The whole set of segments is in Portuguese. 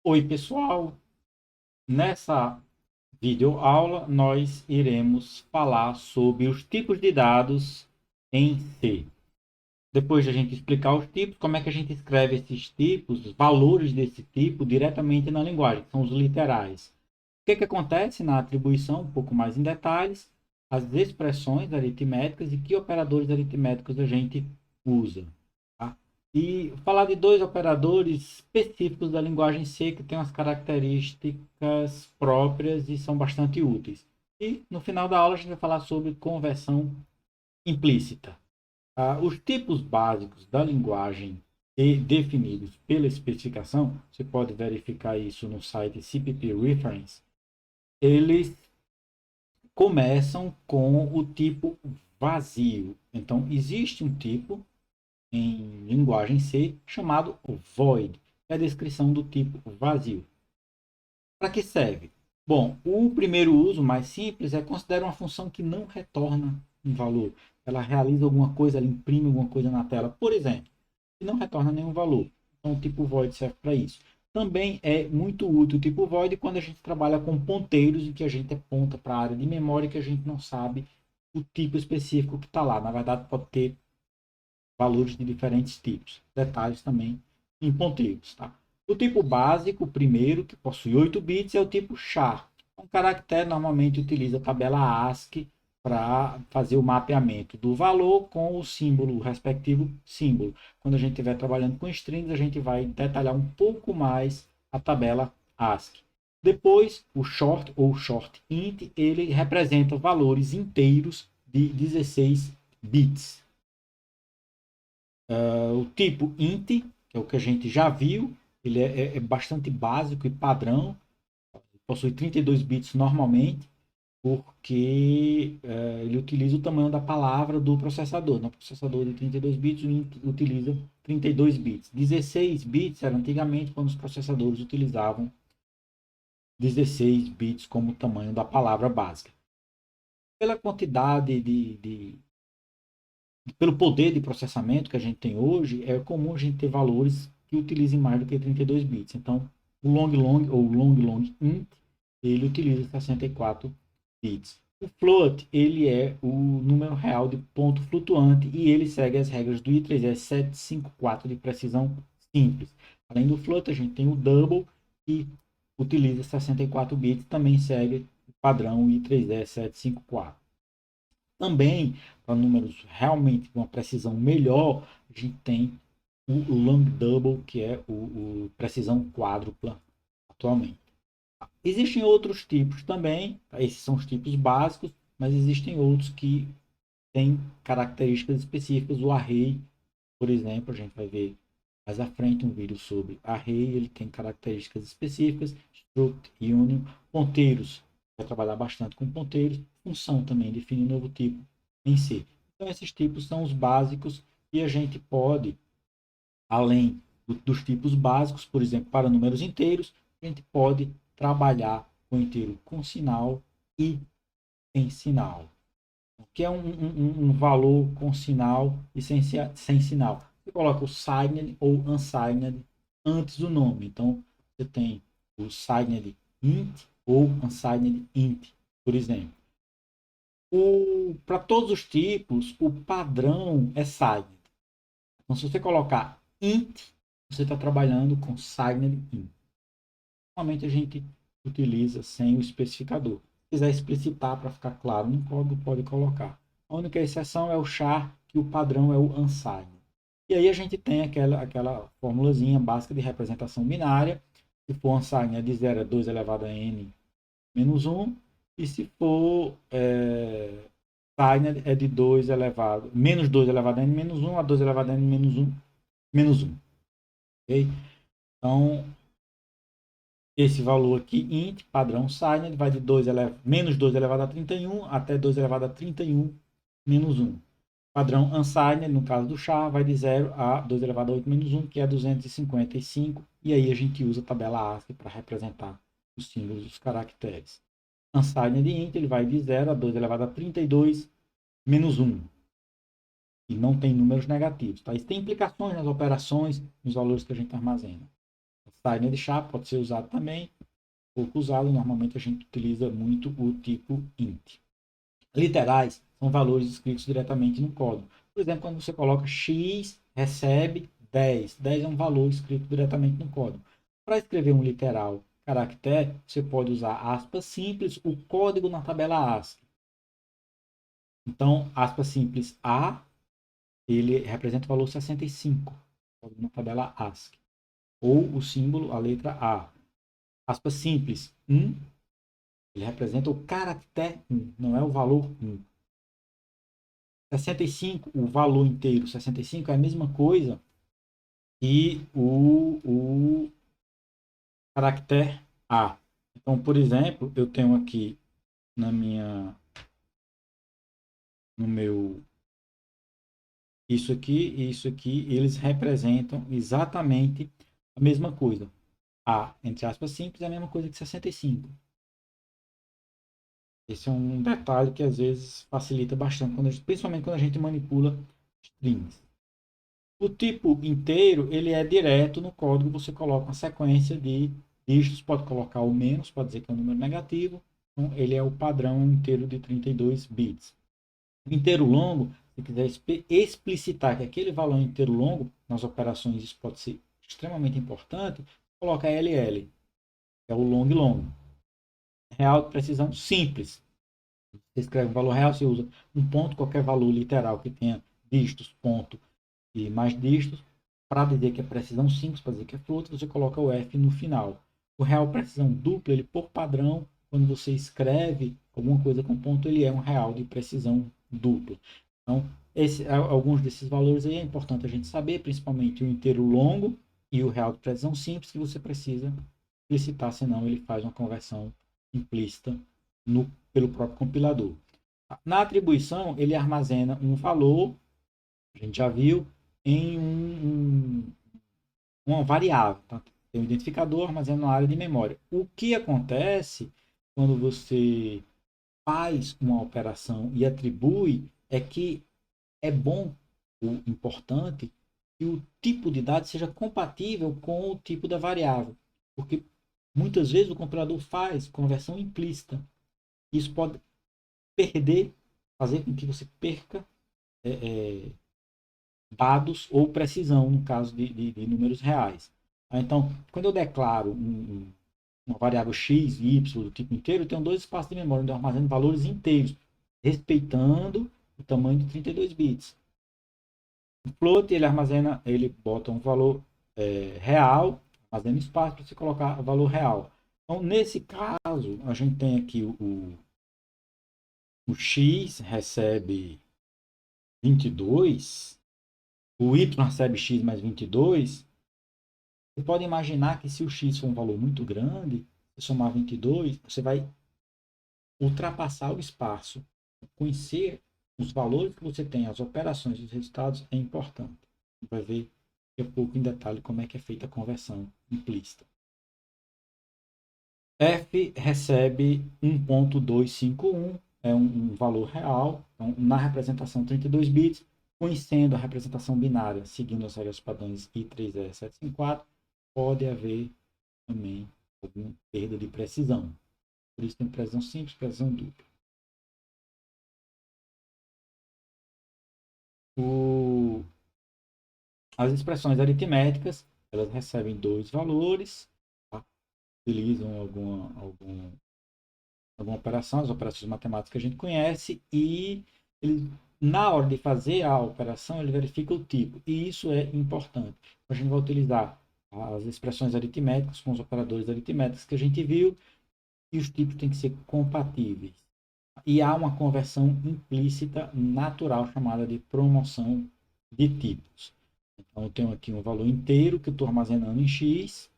Oi, pessoal! Nessa videoaula, nós iremos falar sobre os tipos de dados em C. Depois de a gente explicar os tipos, como é que a gente escreve esses tipos, os valores desse tipo diretamente na linguagem, que são os literais. O que acontece na atribuição, um pouco mais em detalhes, as expressões aritméticas e que operadores aritméticos a gente usa. Tá? E falar de dois operadores específicos da linguagem C que têm umas características próprias e são bastante úteis. E no final da aula a gente vai falar sobre conversão implícita. Os tipos básicos da linguagem C definidos pela especificação, você pode verificar isso no site CPP Reference, eles começam com o tipo vazio. Então, existe um tipo em linguagem C chamado void, que é a descrição do tipo vazio. Para que serve? Bom, o primeiro uso, mais simples, é considerar uma função que não retorna um valor. Ela realiza alguma coisa, ela imprime alguma coisa na tela, por exemplo, e não retorna nenhum valor. Então, o tipo void serve para isso. Também é muito útil o tipo void quando a gente trabalha com ponteiros em que a gente aponta para a área de memória que a gente não sabe o tipo específico que está lá. Na verdade, pode ter valores de diferentes tipos. Detalhes também em ponteiros. Tá? O tipo básico, o primeiro, que possui 8 bits, é o tipo char. Um caractere normalmente utiliza a tabela ASCII para fazer o mapeamento do valor com o símbolo, o respectivo símbolo. Quando a gente estiver trabalhando com strings, a gente vai detalhar um pouco mais a tabela ASCII. Depois, o short ou short int, ele representa valores inteiros de 16 bits. O tipo int, que é o que a gente já viu, ele é bastante básico e padrão, possui 32 bits normalmente, porque ele utiliza o tamanho da palavra do processador. No processador de 32 bits, o int utiliza 32 bits. 16 bits era antigamente quando os processadores utilizavam 16 bits como tamanho da palavra básica. Pela quantidade pelo poder de processamento que a gente tem hoje, é comum a gente ter valores que utilizem mais do que 32 bits. Então, o long long ou long long int, ele utiliza 64 bits. O float, ele é o número real de ponto flutuante e ele segue as regras do I3S 754 de precisão simples. Além do float, a gente tem o double, que utiliza 64 bits, também segue o padrão I3S 754. Também, para números realmente com uma precisão melhor, a gente tem o long double, que é o precisão quádrupla atualmente. Existem outros tipos também, esses são os tipos básicos, mas existem outros que têm características específicas. O array, por exemplo, a gente vai ver mais à frente um vídeo sobre array, ele tem características específicas, struct, union, ponteiros, vai trabalhar bastante com ponteiros, função também define um novo tipo em C. Então esses tipos são os básicos e a gente pode, além dos tipos básicos, por exemplo, para números inteiros, a gente pode trabalhar com inteiro com sinal e sem sinal. O que é um valor com sinal e sem sinal? Você coloca o signed ou unsigned antes do nome. Então, você tem o signed int ou unsigned int, por exemplo. Para todos os tipos, o padrão é signed. Então, se você colocar int, você está trabalhando com signed int. Normalmente a gente utiliza sem o especificador. Se quiser explicitar para ficar claro no código, pode colocar. A única exceção é o char, que o padrão é o unsigned. E aí a gente tem aquela formulazinha básica de representação binária. Se for unsigned é de 0 a 2 elevado a n menos 1. E se for signed é de 2 elevado, menos 2 elevado a n menos 1 a 2 elevado a n menos 1. Okay? Então, esse valor aqui, int, padrão signed, vai de menos 2 elevado a 31 até 2 elevado a 31 menos 1. Padrão unsigned, no caso do char, vai de 0 a 2 elevado a 8 menos 1, que é 255. E aí a gente usa a tabela ASCII para representar os símbolos dos caracteres. Unsigned int, ele vai de 0 a 2 elevado a 32 menos 1. E não tem números negativos. Tá? Isso tem implicações nas operações, nos valores que a gente armazena. signer de chapa pode ser usado também, pouco usado, normalmente a gente utiliza muito o tipo int. Literais são valores escritos diretamente no código. Por exemplo, quando você coloca x recebe 10. 10 é um valor escrito diretamente no código. Para escrever um literal caractere, você pode usar aspas simples, o código na tabela ASCII. Então, aspas simples A, ele representa o valor 65, código na tabela ASCII. Ou o símbolo, a letra A. Aspas simples 1, ele representa o caractere 1, não é o valor 1. 65, o valor inteiro 65 é a mesma coisa que o caractere A. Então, por exemplo, eu tenho aqui no meu isso aqui e isso aqui, eles representam exatamente a mesma coisa. A, entre aspas, simples, é a mesma coisa que 65. Esse é um detalhe que às vezes facilita bastante, principalmente quando a gente manipula strings. O tipo inteiro, ele é direto no código, você coloca uma sequência de dígitos, pode colocar o menos, pode dizer que é um número negativo. Então, ele é o padrão inteiro de 32 bits. O inteiro longo, se quiser explicitar que aquele valor inteiro longo, nas operações isso pode ser extremamente importante, coloca LL, que é o long long. Real de precisão simples. Você escreve um valor real, você usa um ponto, qualquer valor literal que tenha dígitos, ponto e mais dígitos. Para dizer que é precisão simples, para dizer que é float, você coloca o F no final. O real precisão dupla, ele por padrão, quando você escreve alguma coisa com ponto, ele é um real de precisão dupla. Então, alguns desses valores aí é importante a gente saber, principalmente o inteiro longo e o real de precisão simples, que você precisa explicitar, senão ele faz uma conversão implícita pelo próprio compilador. Na atribuição, ele armazena um valor, a gente já viu, em uma variável. Tá? Tem um identificador armazenado na área de memória. O que acontece quando você faz uma operação e atribui é que é bom, o importante, que o tipo de dado seja compatível com o tipo da variável. Porque muitas vezes o compilador faz conversão implícita. Isso pode fazer com que você perca dados ou precisão, no caso de números reais. Então, quando eu declaro uma variável x e y do tipo inteiro, eu tenho dois espaços de memória onde eu armazeno valores inteiros, respeitando o tamanho de 32 bits. O float, ele bota um valor real, armazena espaço para você colocar o valor real. Então, nesse caso, a gente tem aqui o x recebe 22, o y recebe x mais 22, você pode imaginar que se o x for um valor muito grande, se somar 22, você vai ultrapassar o espaço. Conhecer os valores que você tem, as operações, os resultados é importante. Você vai ver daqui a pouco em detalhe como é que é feita a conversão implícita. F recebe 1.251, é um valor real, então, na representação 32 bits, conhecendo a representação binária, seguindo as regras padrões I3E754, pode haver também alguma perda de precisão. Por isso tem precisão simples, precisão dupla. As expressões aritméticas, elas recebem dois valores, tá? Utilizam alguma operação, as operações matemáticas que a gente conhece, e ele, na hora de fazer a operação, ele verifica o tipo, e isso é importante. A gente vai utilizar as expressões aritméticas com os operadores aritméticos que a gente viu, e os tipos têm que ser compatíveis. E há uma conversão implícita natural chamada de promoção de tipos. Então, eu tenho aqui um valor inteiro que eu estou armazenando em x,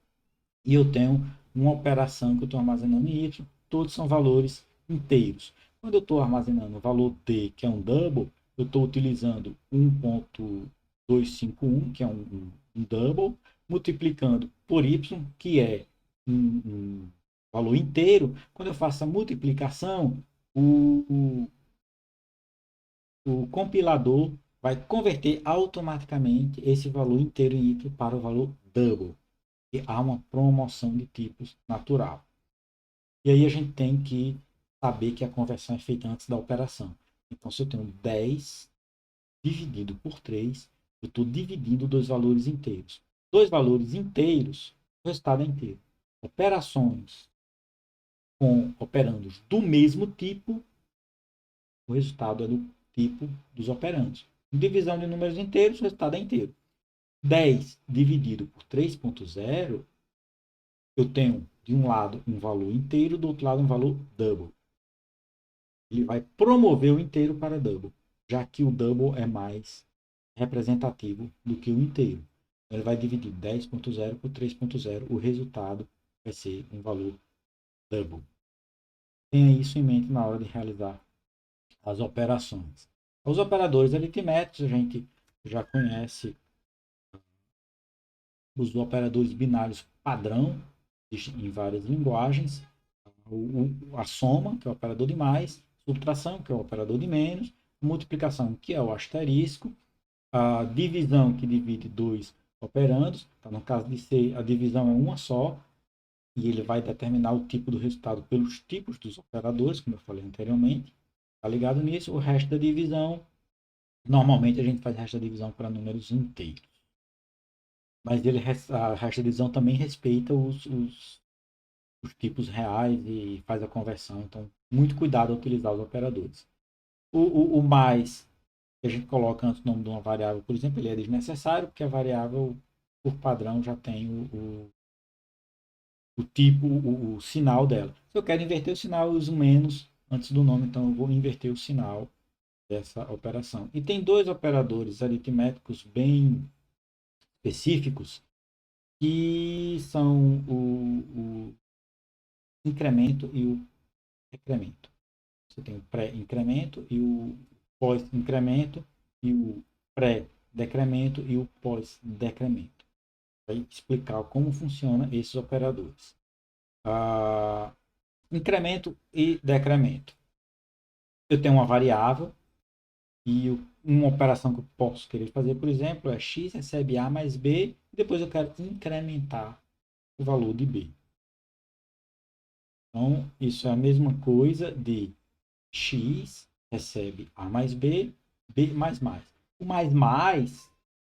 e eu tenho uma operação que eu estou armazenando em y, todos são valores inteiros. Quando eu estou armazenando o valor d, que é um double, eu estou utilizando 1.251, que é um double, multiplicando por y, que é um valor inteiro. Quando eu faço a multiplicação, o compilador vai converter automaticamente esse valor inteiro em y para o valor double. E há uma promoção de tipos natural. E aí a gente tem que saber que a conversão é feita antes da operação. Então, se eu tenho 10 dividido por 3, eu estou dividindo dois valores inteiros. Dois valores inteiros, o resultado é inteiro. Operações com operandos do mesmo tipo, o resultado é do tipo dos operandos. Divisão de números inteiros, o resultado é inteiro. 10 dividido por 3.0, eu tenho de um lado um valor inteiro, do outro lado um valor double. Ele vai promover o inteiro para double, já que o double é mais representativo do que o inteiro. Ele vai dividir 10.0 por 3.0, o resultado vai ser um valor double. Tenha isso em mente na hora de realizar as operações. Os operadores aritméticos, a gente já conhece os operadores binários padrão, em várias linguagens. A soma, que é o operador de mais, subtração, que é o operador de menos, multiplicação, que é o asterisco, a divisão, que divide dois operandos. Tá? No caso de C, a divisão é uma só, e ele vai determinar o tipo do resultado pelos tipos dos operadores, como eu falei anteriormente. Tá ligado nisso? O resto da divisão, normalmente a gente faz resto da divisão para números inteiros. Mas ele, a resto da divisão também respeita os tipos reais e faz a conversão. Então, muito cuidado ao utilizar os operadores. O mais que a gente coloca antes do nome de uma variável, por exemplo, ele é desnecessário, porque a variável, por padrão, já tem o tipo, o sinal dela. Se eu quero inverter o sinal, eu uso menos antes do nome, então eu vou inverter o sinal dessa operação. E tem dois operadores aritméticos bem específicos, que são o incremento e o decremento. Você tem o pré-incremento e o pós-incremento, e o pré-decremento e o pós-decremento. Vai explicar como funcionam esses operadores. Incremento e decremento. Eu tenho uma variável e uma operação que eu posso querer fazer, por exemplo, é x recebe a mais b, e depois eu quero incrementar o valor de b. Então, isso é a mesma coisa de x recebe a mais b, b mais mais. O mais mais,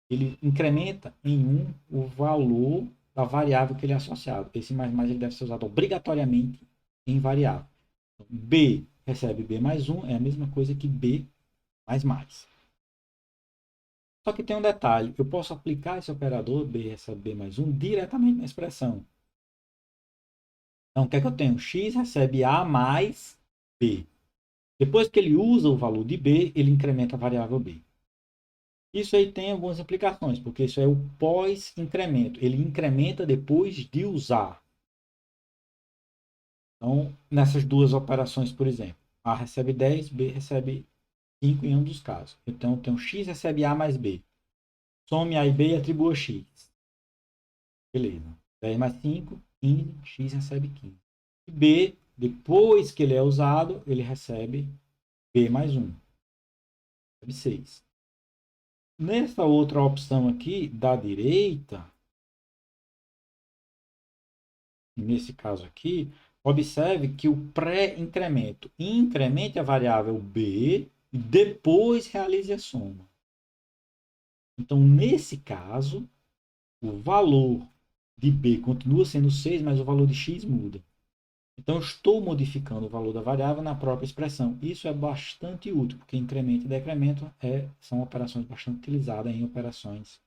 ele incrementa em 1 o valor da variável que ele é associado. Esse mais mais ele deve ser usado obrigatoriamente em variável. Então, b recebe b mais 1 é a mesma coisa que b mais mais. Só que tem um detalhe, eu posso aplicar esse operador b recebe b mais 1 diretamente na expressão. Então, o que é que eu tenho? X recebe a mais b. Depois que ele usa o valor de b, ele incrementa a variável b. Isso aí tem algumas implicações, porque isso é o pós-incremento. Ele incrementa depois de usar. Então, nessas duas operações, por exemplo, A recebe 10, B recebe 5 em um dos casos. Então, eu tenho X recebe A mais B. Some A e B e atribua X. Beleza. 10 mais 5, 15. X recebe 15. E B, depois que ele é usado, ele recebe B mais 1. Recebe 6. Nessa outra opção aqui, da direita, nesse caso aqui, observe que o pré-incremento incrementa a variável b e depois realize a soma. Então, nesse caso, o valor de b continua sendo 6, mas o valor de x muda. Então, eu estou modificando o valor da variável na própria expressão. Isso é bastante útil, porque incremento e decremento são operações bastante utilizadas em operações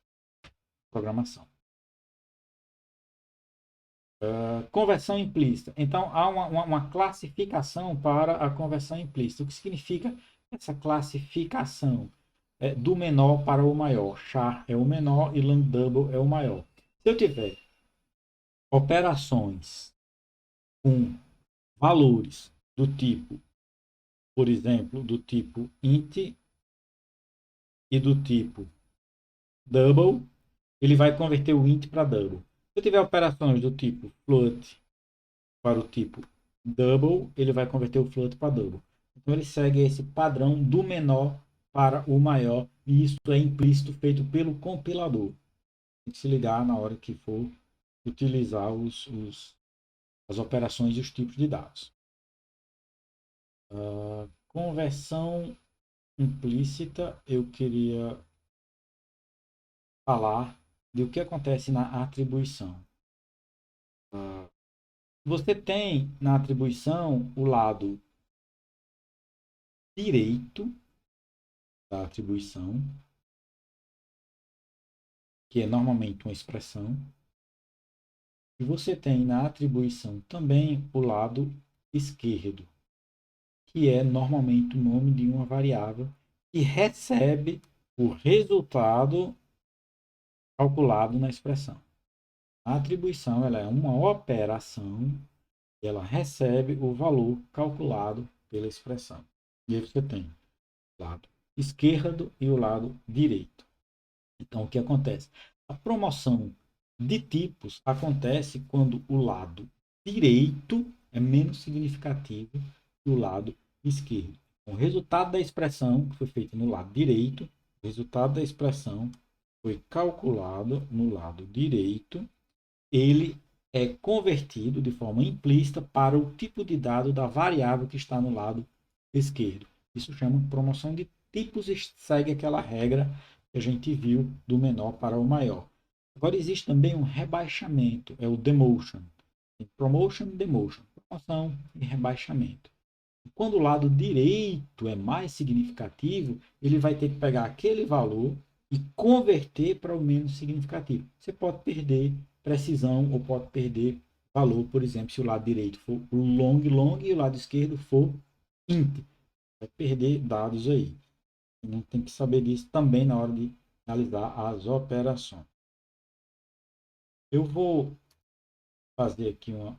de programação. Conversão implícita. Então, há uma classificação para a conversão implícita. O que significa essa classificação? Do menor para o maior. Char é o menor e long double é o maior. Se eu tiver operações com valores do tipo, por exemplo, do tipo int e do tipo double, ele vai converter o int para double. Se eu tiver operações do tipo float para o tipo double, ele vai converter o float para double. Então ele segue esse padrão do menor para o maior, e isso é implícito, feito pelo compilador. Tem que se ligar na hora que for utilizar as operações e os tipos de dados. Conversão implícita, eu queria falar de o que acontece na atribuição. Você tem na atribuição o lado direito da atribuição, que é normalmente uma expressão, e você tem na atribuição também o lado esquerdo, que é normalmente o nome de uma variável que recebe o resultado calculado na expressão. A atribuição ela é uma operação e ela recebe o valor calculado pela expressão. E aí você tem o lado esquerdo e o lado direito. Então, o que acontece? A promoção de tipos acontece quando o lado direito é menos significativo que o lado esquerdo. O resultado da expressão que foi feito no lado direito, o resultado da expressão foi calculado no lado direito, ele é convertido de forma implícita para o tipo de dado da variável que está no lado esquerdo. Isso chama promoção de tipos e segue aquela regra que a gente viu do menor para o maior. Agora existe também um rebaixamento, é o demotion. Promotion, demotion, promoção e rebaixamento. Quando o lado direito é mais significativo, ele vai ter que pegar aquele valor e converter para o menos significativo. Você pode perder precisão ou pode perder valor, por exemplo, se o lado direito for o long, long e o lado esquerdo for int. Vai perder dados aí. A gente tem que saber disso também na hora de realizar as operações. Eu vou fazer aqui uma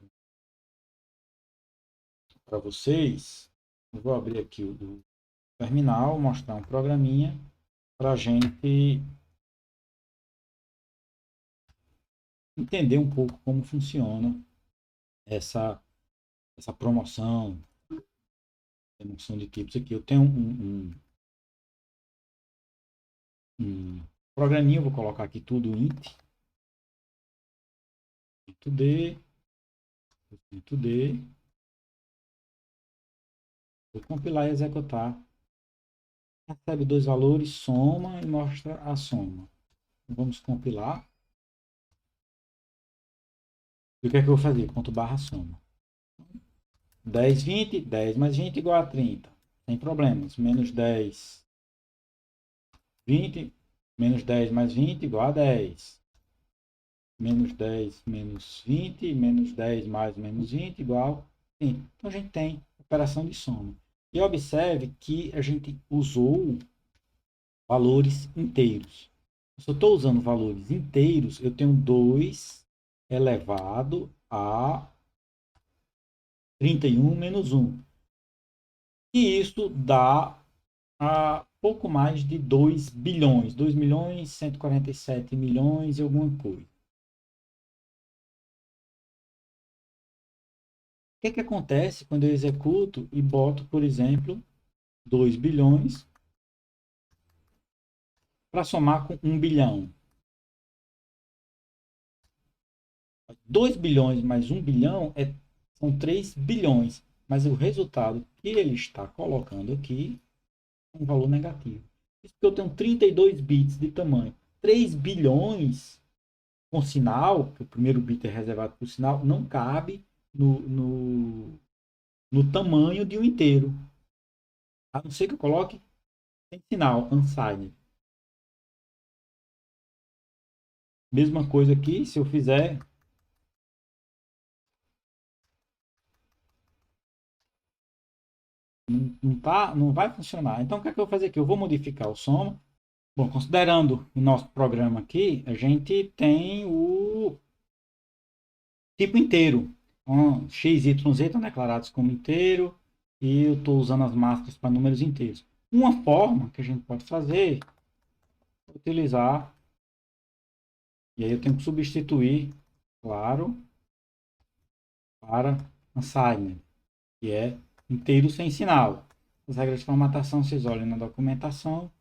para vocês. Eu vou abrir aqui o terminal, mostrar um programinha para a gente entender um pouco como funciona essa promoção de tipos aqui. Eu tenho um programinha, vou colocar aqui tudo int, int d, vou compilar e executar. Recebe dois valores, soma e mostra a soma. Vamos compilar. E o que é que eu vou fazer? Ponto barra soma. 10, 20, 10 mais 20 igual a 30. Sem problemas. Menos 10, 20, menos 10 mais 20 igual a 10. Menos 10 menos 20, menos 10 mais menos 20 igual a 20. Então a gente tem operação de soma. E observe que a gente usou valores inteiros. Se eu estou usando valores inteiros, eu tenho 2 elevado a 31 menos 1. E isso dá a pouco mais de 2 bilhões. 2 milhões, 147 milhões e alguma coisa. O que é que acontece quando eu executo e boto, por exemplo, 2 bilhões para somar com 1 bilhão? 2 bilhões mais 1 bilhão são 3 bilhões. Mas o resultado que ele está colocando aqui é um valor negativo. Isso porque eu tenho 32 bits de tamanho. 3 bilhões com sinal, que o primeiro bit é reservado para o sinal, não cabe no tamanho de um inteiro. A não ser que eu coloque sem sinal, unsigned. Mesma coisa aqui, se eu fizer não vai funcionar. Então, o que é que eu vou fazer aqui? Eu vou modificar o soma. Bom, considerando o nosso programa aqui, a gente tem o tipo inteiro. Então, x, y, z estão declarados como inteiro e eu estou usando as máscaras para números inteiros. Uma forma que a gente pode fazer é utilizar, e aí eu tenho que substituir, claro, para unsigned, que é inteiro sem sinal. As regras de formatação vocês olhem na documentação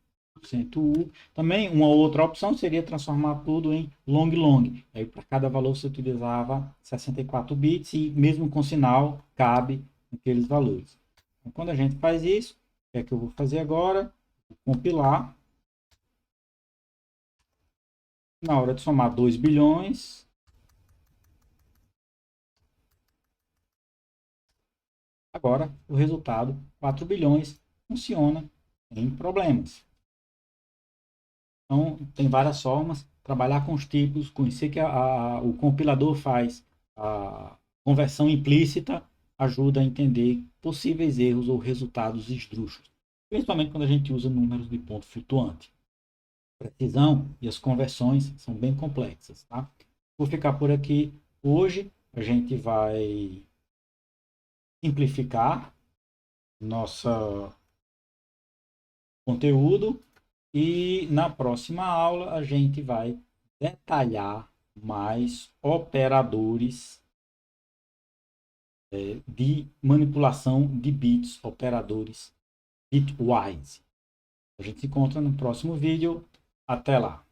U. Também uma outra opção seria transformar tudo em long long. Aí para cada valor você utilizava 64 bits e mesmo com sinal cabe aqueles valores. Então, quando a gente faz isso, o que é que eu vou fazer agora? Vou compilar. Na hora de somar 2 bilhões, agora o resultado 4 bilhões funciona em problemas. Então, tem várias formas. Trabalhar com os tipos, conhecer que o compilador faz a conversão implícita, ajuda a entender possíveis erros ou resultados esdrúxulos. Principalmente quando a gente usa números de ponto flutuante. Precisão e as conversões são bem complexas. Tá? Vou ficar por aqui hoje. A gente vai simplificar nosso conteúdo e na próxima aula a gente vai detalhar mais operadores de manipulação de bits, operadores bitwise. A gente se encontra no próximo vídeo. Até lá!